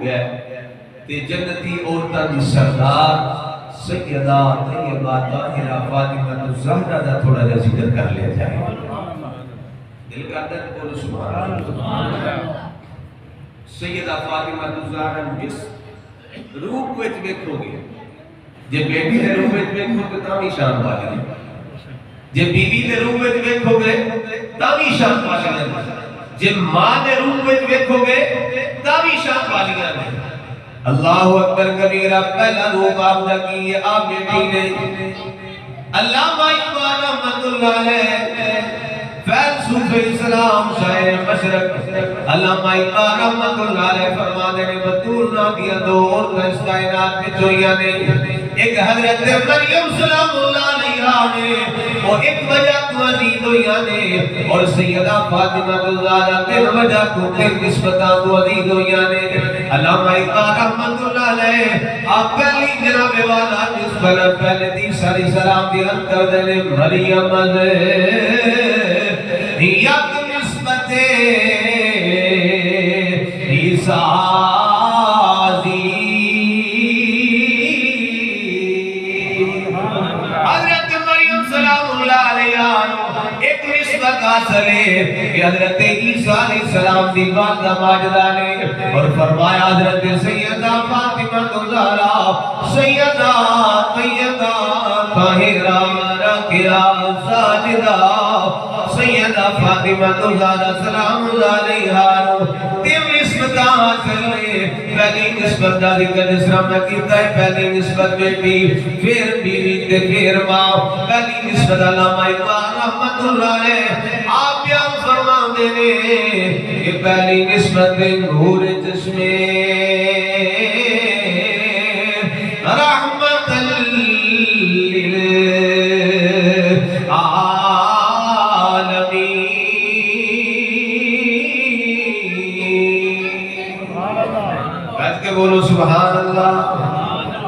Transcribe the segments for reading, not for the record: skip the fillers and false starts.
گیا تے جنتی عورتاں دی سردار سیدہ طیبہ طاہرہ فاطمہ الزہرا دا تھوڑا جا ذکر کر لیا جائے. دل کرتا ہے بولو سبحان اللہ. سیدہ فاطمہ الزہرا جس روپ وچ ویکھو گے جے بیٹی دے روپ وچ ویکھو گے تاں بھی شان والی ہے, جے بیوی دے روپ وچ ویکھو گے تاں بھی شان والی ہے, جے ماں دے روپ وچ ویکھو گے تاں بھی شان والی ہے. اللہ اکبر کبیرہ. پہلا روپ آپ دا کی ہے آپ بیٹی نے علامہ اقبال رحمت اللہ علیہ فیض صوفی اسلام شاعر مشرق علامہ اقبال رحمت اللہ علیہ فرماتے ہیں بطول نابیہ دو عورتیں اس کائنات میں جوئیاں نے, ایک حضرت مریم سلام اللہ علیہ نے اور ایک وجہ کو عزیز ہوئیاں نے, اور سیدہ فاطمہ الزہرا تین وجہ کو تین نسبتاں کو عزیز ہوئیاں نے. علامہ اقبال رحمت اللہ علیہ آپ پہلی جناب والا جس بلد پہلے دی ساری سلام دی رد کر دینے مریم یک نسبت عیسازی حضرت مریم سلام اللہ علیہ ایک نسبت حاصل ہے کہ حضرت عیسیٰ علیہ السلام دی والدہ ماجدہ نے, اور فرمایا حضرت سیدہ فاطمہ الزہرا سیدہ طیبہ طاہرہ راکعہ ساجدہ سیدہ فاطمہ الزہرا سلام اللہ علیہا تیم نسبت حاصل ہے. پہلی نسبت دا ذکر جس طرح میں کیتا ہے, پہلی نسبت بیٹی پھر بیوی تے پھر ماں. پہلی نسبت علامہ اقبال رحمت اللہ علیہ آپ بیان فرما دینے کہ پہلی نسبت نور چشمے رحمت بولو سبحان اللہ.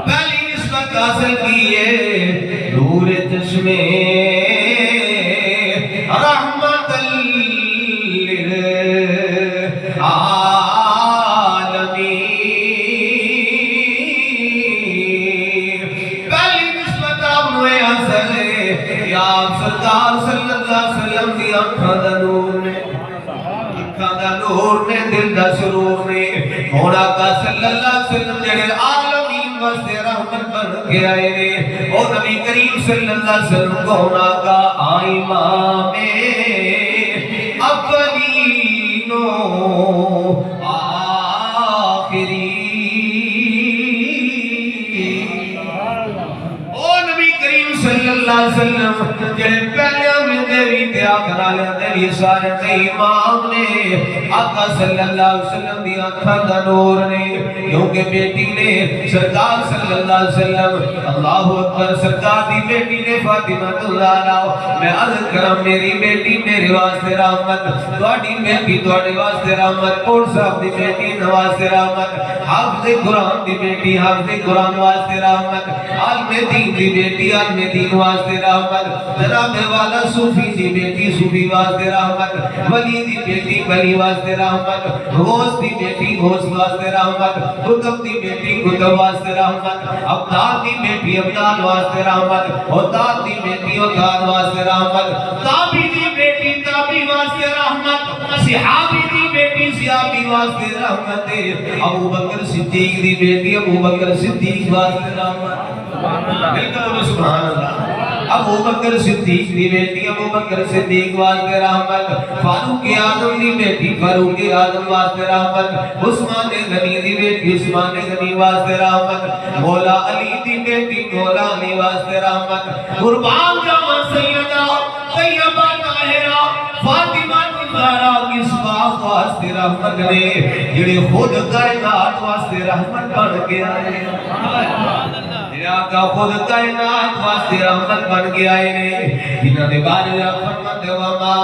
پہلی نسبت حاصل کی ہے نور چشمے رحمت للعالمین. پہلی نسبت آپ ہوئے حاصل ہے کہ آپ سرکار صلی اللہ علیہ وسلم دی آنکھاں دا نور نے, آنکھاں دا نور نے, دل دا سرور نے, مولا کا صلی اللہ علیہ وسلم جڑے عالمین واسطے رحمت بن کے آئے نے, اور نبی کریم صلی اللہ علیہ وسلم کونا کا امام اولین و آخرین. او نبی کریم صلی اللہ علیہ وسلم جڑے پہلے میں دیوی تے آخر آلے دیوی سارے تے امام نے, آقا صلی اللہ علیہ وسلم دی آنکھاں دا نور نے, کیونکہ بیٹی نے سرکار صلی اللہ علیہ وسلم اللہ اکبر سرکار دی بیٹی نے فاطمہ الزہرا میں عرض کرم میری بیٹی میرے واسطے رحمت, تواڈی بیٹی تواڈے واسطے رحمت, کوڑ صاحب دی بیٹی واسطے رحمت, حافظ قرآن دی بیٹی حافظ قرآن واسطے رحمت, عالم دین دی بیٹی عالم دین واسطے رحمت, جناب والا صوفی دی بیٹی صوفی واسطے رحمت, ولی دی بیٹی ولی واسطے رحمت, غوث دی بیٹی غوث واسطے رحمت, قطب دی بیٹی قطب واسطے رحمت, ابدال دی بیٹی ابدال واسطے رحمت, عطار دی بیٹی عطار واسطے رحمت, تابی دی بیٹی تابی واسطے رحمت, صحابی دی بیٹی صحابی واسطے رحمت, ابو بکر صدیق دی بیٹی ابو بکر صدیق واسطے رحمت. بلکہ سبحان اللہ. ابو بکر صدیق دی بیٹی ابو بکر صدیق واسطے رحمت, فاروق اعظم دی بیٹی فاروق اعظم واسطے رحمت, عثمان غنی دی بیٹی عثمان غنی واسطے رحمت, مولا علی دی بیٹی مولا علی واسطے رحمت, قربان جاواں سیدہ طیبہ طاہرہ فاطمہ الزہرا کس باغ واسطے رحمت نے, جڑے خود کائنات واسطے رحمت بن کے آئے, آقا خود کائنات واسطے رحمت بن کے آئے نے, جنہاں نے بارے فرمت وما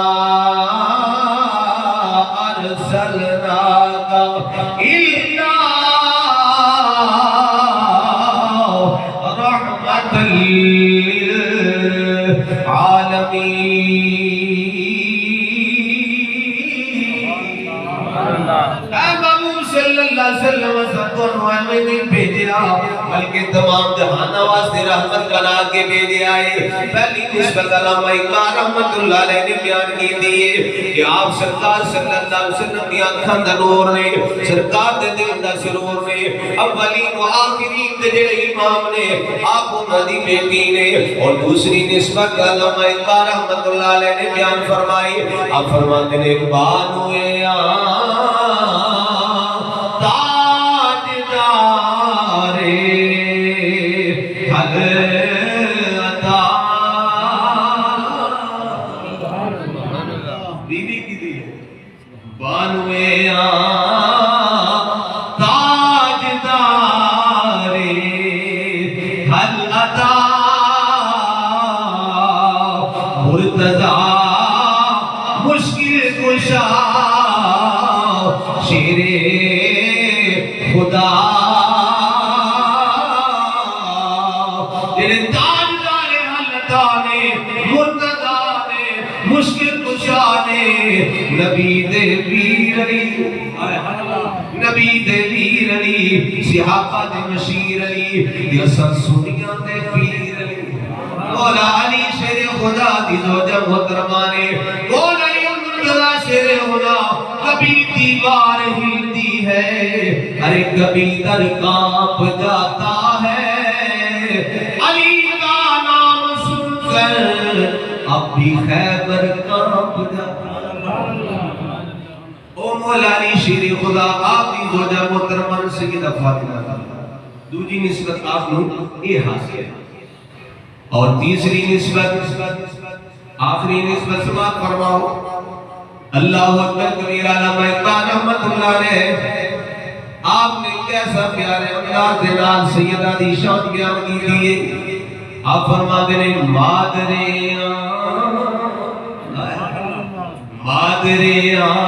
ارسلناک الا رحمت للعالمین. اے محبوب صلی اللہ علیہ وسلم وسلم کو ایویں نہیں بھیجیا بلکہ تمام جہان واسطے رحمت بنا کے بھیجا ہے. پہلی نسبت علامہ اقبال رحمت اللہ علیہ نے بیان کی دی کہ آپ سرکار صلی اللہ علیہ وسلم دی آنکھاں دا نور نے, سرکار دے دل دا سرور نے, اولین و آخرین دے جڑے امام نے آپ انہاں دی بیٹی نے. اور دوسری نسبت علامہ اقبال رحمت اللہ علیہ نے بیان فرمائی, آپ فرماتے ہیں بانوے شیر خدا جنہیں تاجدار حلتا نے مرتضی نے مشکل کشا نے نبی دے پیر علی نبی دے پیر علی صحابہ دے مشیر علی یسر سنیاں دے پیر علی مولا علی شیر خدا دی زوجہ محترمہ نے مولا علی مرتضی شیر خدا کبھی دیوار ہلتی ہے ارے کبھی در کانپ جاتا ہے علی کا نام سن کر اب بھی خیبر کانپ جاتا ہے. او مولا علی شیر خدا آپ کی زوجہ محترمہ سیدہ فاطمہ دوسری نسبت آپ نے یہ حاصل ہے. اور تیسری نسبت آخری نسبت سماعت فرماؤ اللہ اکبر کبیر علامہ اقبال رحمت اللہ علیہ آپ نے کیسا پیارے انداز دے نال سیدہ دی شان بیان کی دیئے. آپ فرماتے ہیں مادریاں